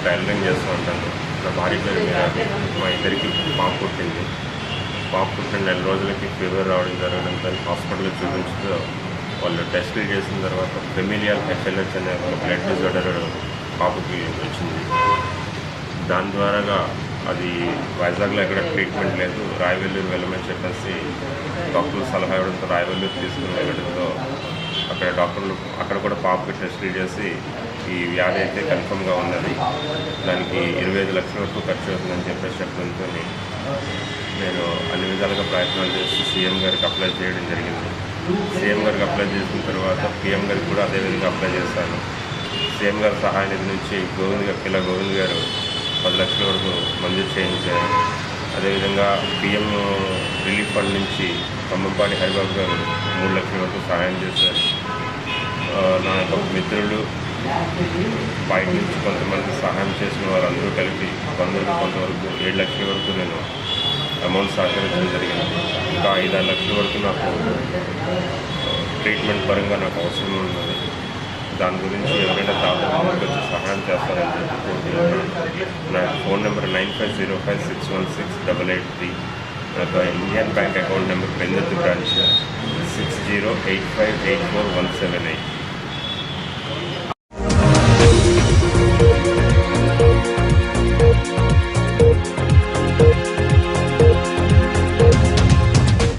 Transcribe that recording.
Tailoring చేస్తూ ఉంటాను. నా భార్య పేరు మీద మా ఇద్దరికి పాప పుట్టింది. పాప పుట్టిన 4 రోజులకి ఫీవర్ రావడం జరగడంతో హాస్పిటల్లో చూపించుతూ వాళ్ళు టెస్టులు చేసిన తర్వాత ఫెమిలియల్ FLH అనే ఒక బ్లడ్ డిజార్డర్ పాపకి వచ్చింది. దాని ద్వారాగా అది వైజాగ్లో ఎక్కడ ట్రీట్మెంట్ లేదు, రాయవెల్లూరు వెళ్ళమని చెప్పేసి డాక్టర్లు సలహా ఇవ్వడంతో రాయవెల్లూరు తీసుకుని వెళ్ళడంతో అక్కడ డాక్టర్లు అక్కడ కూడా పాపకి టెస్టులు చేసి ఈ వ్యాధి అయితే కన్ఫర్మ్గా ఉన్నది, దానికి 25 లక్షల వరకు ఖర్చు అవుతుందని చెప్పేసి చెప్పడంతో నేను అన్ని విధాలుగా ప్రయత్నాలు చేసి సీఎం గారికి అప్లై చేయడం జరిగింది. సీఎం గారికి అప్లై చేసిన తర్వాత PM గారికి కూడా అదేవిధంగా అప్లై చేశాను. సీఎం గారి సహాయ నిధి నుంచి కిలా గోవింద్ గారు 10 లక్షల వరకు మంజూరు చేయించారు. అదేవిధంగా PM రిలీఫ్ ఫండ్ నుంచి ఖమ్మంపాటి హరిబాబు గారు 3 లక్షల వరకు సహాయం చేశారు. నా యొక్క మిత్రులు బయట నుంచి కొంతమంది సహాయం చేసిన వారందరూ కలిపి కొంతవరకు 7 లక్షల వరకు నేను అమౌంట్ సహకరించడం జరిగింది. ఇంకా 5-6 లక్షల వరకు నాకు ట్రీట్మెంట్ పరంగా నాకు అవసరం ఉన్నది. దాని గురించి ఎవరైనా దాదాపు వచ్చి సహాయం చేస్తారని చెప్పి కోరుకుంటున్నాను. నా ఫోన్ నెంబర్ 9505616883. నా యొక్క Indian bank account number Pendurthi branch 6085841778.